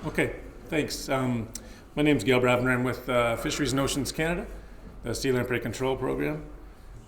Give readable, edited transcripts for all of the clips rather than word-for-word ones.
Okay, thanks. My name's Gail Bravner. I'm with Fisheries and Oceans Canada, the Sea Lamprey Control Program.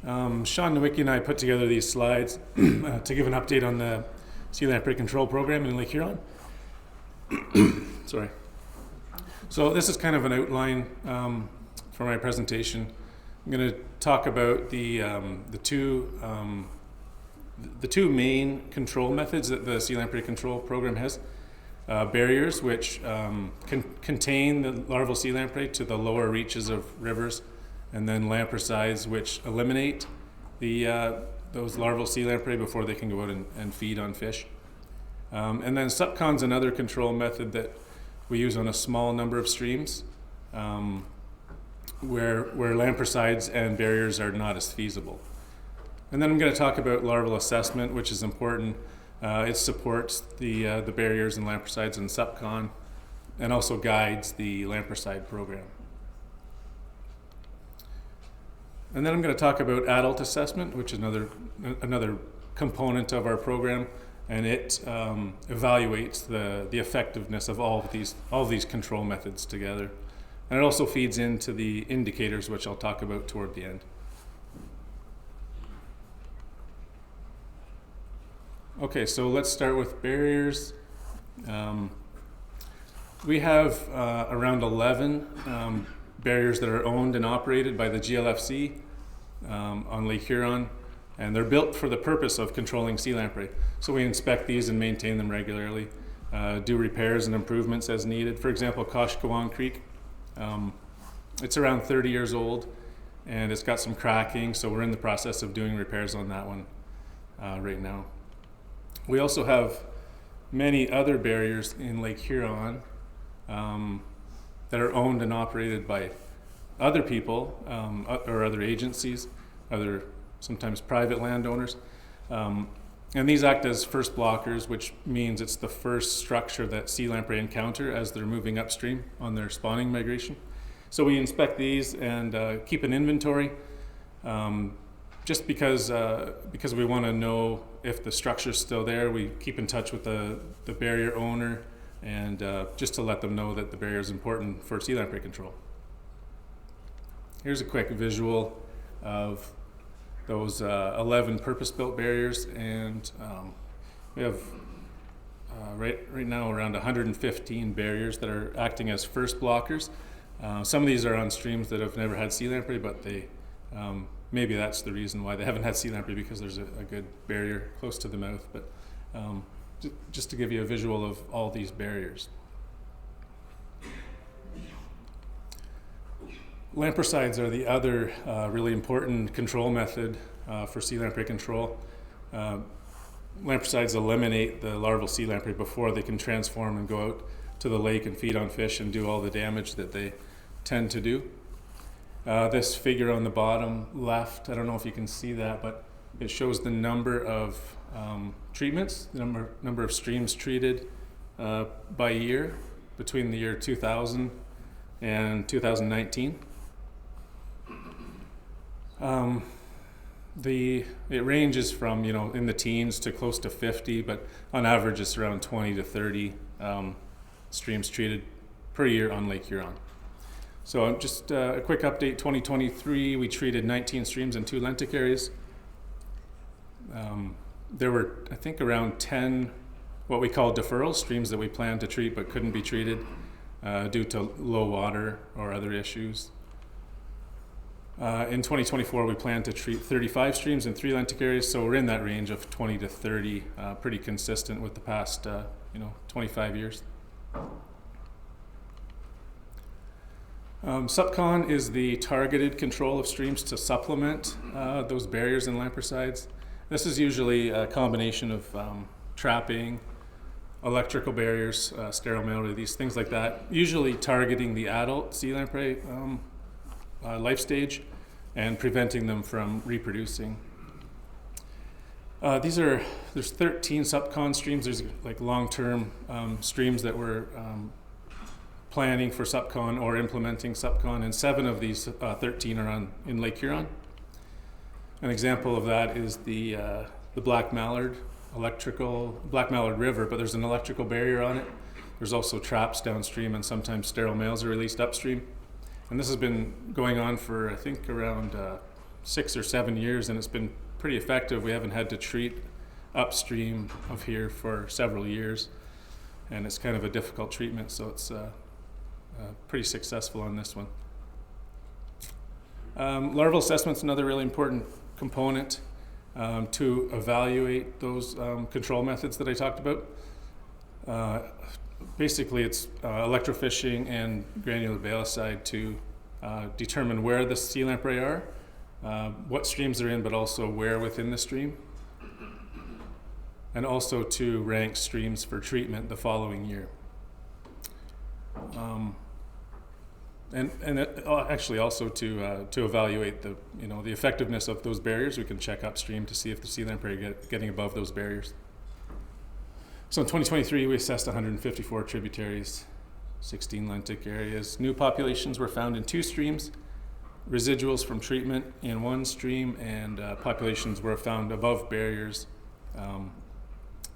Sean Nowicki and I put together these slides to give an update on the Sea Lamprey Control Program in Lake Huron. Sorry. So this is kind of an outline for my presentation. I'm going to talk about the two main control methods that the Sea Lamprey Control Program has. Barriers, which contain the larval sea lamprey to the lower reaches of rivers, and then lampricides, which eliminate those larval sea lamprey before they can go out and feed on fish. And then SUPCON's another control method that we use on a small number of streams, where lampricides and barriers are not as feasible. And then I'm going to talk about larval assessment, which is important. It supports the barriers and lampricides in SUPCON, and also guides the lampricide program. And then I'm going to talk about adult assessment, which is another component of our program, and it evaluates the effectiveness of all of these control methods together. And it also feeds into the indicators, which I'll talk about toward the end. Okay, so let's start with barriers. We have around 11 barriers that are owned and operated by the GLFC on Lake Huron, and they're built for the purpose of controlling sea lamprey. So we inspect these and maintain them regularly, do repairs and improvements as needed. For example, Koshkawan Creek, it's around 30 years old, and it's got some cracking, so we're in the process of doing repairs on that one right now. We also have many other barriers in Lake Huron that are owned and operated by other people or other agencies, other sometimes private landowners. And these act as first blockers, which means it's the first structure that sea lamprey encounter as they're moving upstream on their spawning migration. So we inspect these and keep an inventory. Just because we want to know if the structure's still there, we keep in touch with the barrier owner, and just to let them know that the barrier is important for sea lamprey control. Here's a quick visual of those 11 purpose-built barriers, and we have right now around 115 barriers that are acting as first blockers. Some of these are on streams that have never had sea lamprey, but they maybe that's the reason why they haven't had sea lamprey, because there's a good barrier close to the mouth. But just to give you a visual of all these barriers. Lampricides are the other really important control method for sea lamprey control. Lampricides eliminate the larval sea lamprey before they can transform and go out to the lake and feed on fish and do all the damage that they tend to do. This figure on the bottom left, I don't know if you can see that, but it shows the number of treatments, the number of streams treated by year between the year 2000 and 2019. It ranges from, in the teens to close to 50, but on average it's around 20 to 30 streams treated per year on Lake Huron. So just a quick update, 2023, we treated 19 streams in 2 lentic areas. There were, I think, around 10 what we call deferral streams that we planned to treat but couldn't be treated due to low water or other issues. In 2024, we plan to treat 35 streams in 3 lentic areas, so we're in that range of 20 to 30, pretty consistent with the past 25 years. SUPCON is the targeted control of streams to supplement those barriers and lampricides. This is usually a combination of trapping, electrical barriers, sterile mail, these things like that, usually targeting the adult sea lamprey life stage and preventing them from reproducing. There's 13 SUPCON streams. There's like long-term streams that we're planning for SUPCON or implementing SUPCON, and 7 of these 13 are in Lake Huron. An example of that is the Black Mallard River, but there's an electrical barrier on it. There's also traps downstream, and sometimes sterile males are released upstream. And this has been going on for, I think, around 6 or 7 years, and it's been pretty effective. We haven't had to treat upstream of here for several years, and it's kind of a difficult treatment, so it's pretty successful on this one. Larval assessment's another really important component to evaluate those control methods that I talked about. Basically, it's electrofishing and granular balicide to determine where the sea lamprey are, what streams they're in, but also where within the stream, and also to rank streams for treatment the following year. And actually also to evaluate the effectiveness of those barriers. We can check upstream to see if the sea lamprey are getting above those barriers. So in 2023, we assessed 154 tributaries, 16 lentic areas. New populations were found in 2 streams, residuals from treatment in 1 stream, and populations were found above barriers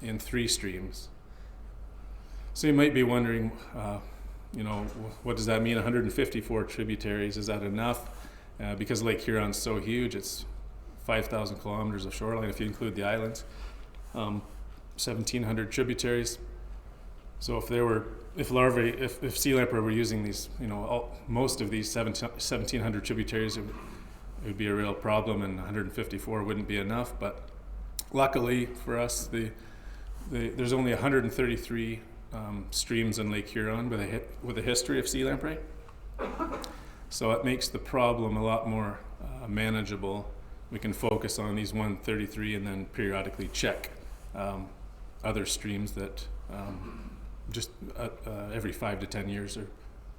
in 3 streams. So you might be wondering, what does that mean? 154 tributaries, is that enough? Because Lake Huron's so huge, it's 5,000 kilometers of shoreline if you include the islands. 1,700 tributaries. So if sea lamprey were using these, most of these 1,700 tributaries, it would be a real problem, and 154 wouldn't be enough. But luckily for us, there's only 133 streams in Lake Huron with a history of sea lamprey. So it makes the problem a lot more manageable. We can focus on these 133 and then periodically check other streams that just every 5 to 10 years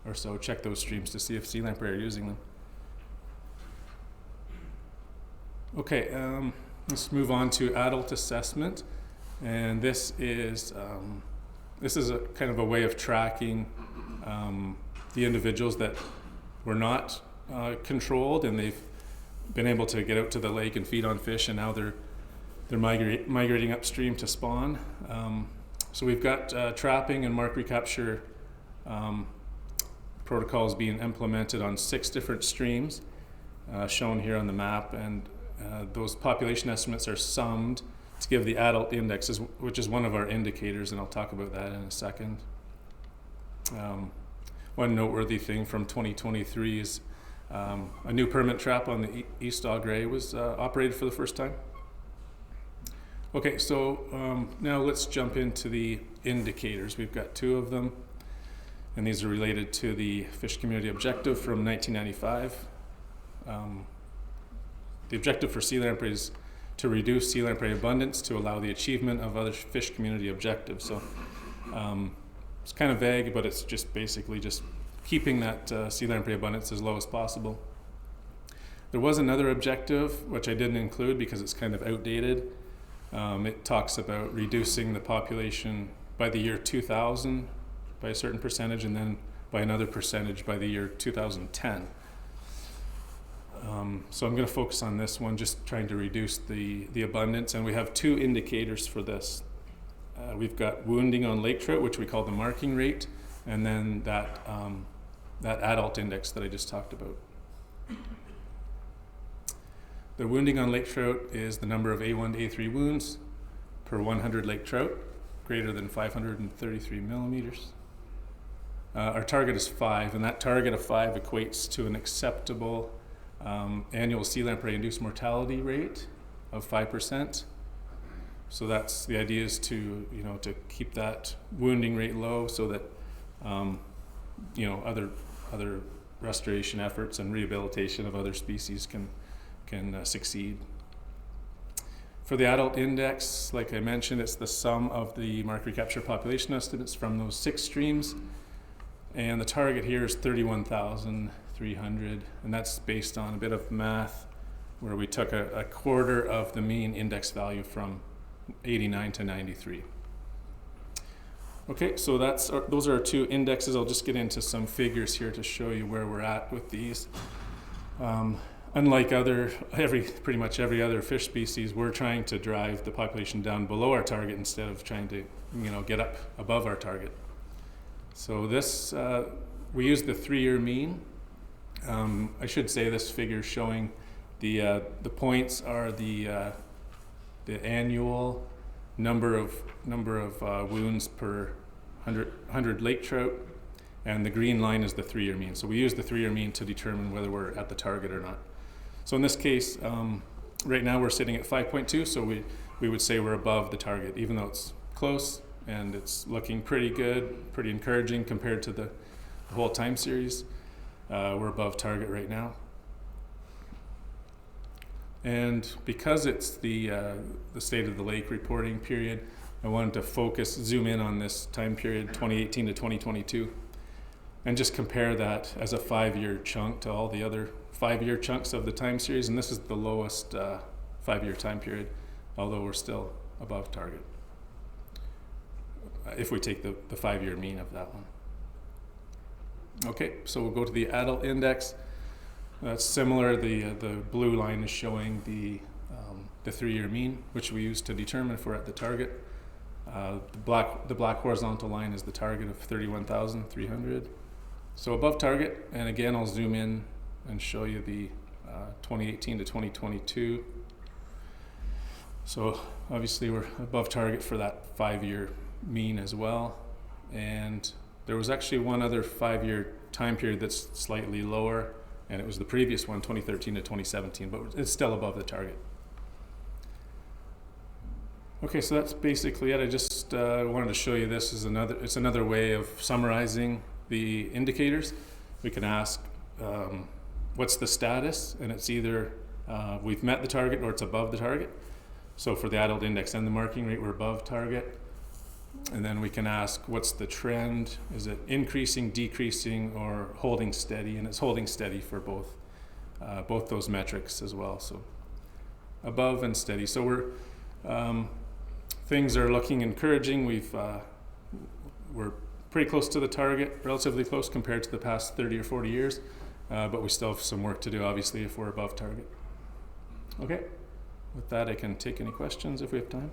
or so, check those streams to see if sea lamprey are using them. Okay, let's move on to adult assessment, and this is a kind of a way of tracking the individuals that were not controlled, and they've been able to get out to the lake and feed on fish, and now they're migrating upstream to spawn. So we've got trapping and mark recapture protocols being implemented on 6 different streams, shown here on the map, and those population estimates are summed to give the adult indexes, which is one of our indicators, and I'll talk about that in a second. One noteworthy thing from 2023 is a new permanent trap on the East Dog Ray was operated for the first time. Okay, so now let's jump into the indicators. We've got 2 of them, and these are related to the Fish Community Objective from 1995. The objective for sea lamprey is to reduce sea lamprey abundance to allow the achievement of other fish community objectives. So it's kind of vague, but it's just basically just keeping that sea lamprey abundance as low as possible. There was another objective, which I didn't include because it's kind of outdated. It talks about reducing the population by the year 2000 by a certain percentage, and then by another percentage by the year 2010. So I'm going to focus on this one, just trying to reduce the abundance, and we have 2 indicators for this. We've got wounding on lake trout, which we call the marking rate, and then that adult index that I just talked about. The wounding on lake trout is the number of A1 to A3 wounds per 100 lake trout, greater than 533 millimeters. Our target is 5, and that target of 5 equates to an acceptable annual sea lamprey-induced mortality rate of 5%. So that's the idea, is to keep that wounding rate low so that other restoration efforts and rehabilitation of other species can succeed. For the adult index, like I mentioned, it's the sum of the mark recapture population estimates from those 6 streams, and the target here is 31,300, and that's based on a bit of math where we took a quarter of the mean index value from 89 to 93. Okay, so those are our 2 indexes. I'll just get into some figures here to show you where we're at with these. Unlike pretty much every other fish species, we're trying to drive the population down below our target instead of trying to get up above our target. So this, we use the 3-year mean. I should say this figure showing the points are the annual number of wounds per 100 lake trout, and the green line is the 3-year mean. So we use the 3-year mean to determine whether we're at the target or not. So in this case, right now we're sitting at 5.2, so we would say we're above the target, even though it's close and it's looking pretty good, pretty encouraging compared to the whole time series. We're above target right now. And because it's the state of the lake reporting period, I wanted to zoom in on this time period, 2018 to 2022, and just compare that as a 5-year chunk to all the other 5-year chunks of the time series. And this is the lowest 5-year time period, although we're still above target, if we take the 5-year mean of that one. Okay, so we'll go to the adult index. That's similar. The blue line is showing the 3-year mean, which we use to determine if we're at the target. The black horizontal line is the target of 31,300. So above target, and again I'll zoom in and show you the 2018 to 2022. So obviously we're above target for that 5-year mean as well. And there was actually one other 5-year time period that's slightly lower, and it was the previous one, 2013 to 2017, but it's still above the target. Okay, so that's basically it. I just wanted to show you this as another way of summarizing the indicators. We can ask what's the status, and it's either we've met the target or it's above the target. So for the adult index and the marking rate, we're above target. And then we can ask what's the trend, is it increasing, decreasing, or holding steady? And it's holding steady for both those metrics as well. So above and steady. So we're things are looking encouraging. We're pretty close to the target, relatively close compared to the past 30 or 40 years, but we still have some work to do, obviously, if we're above target. Okay, with that I can take any questions if we have time.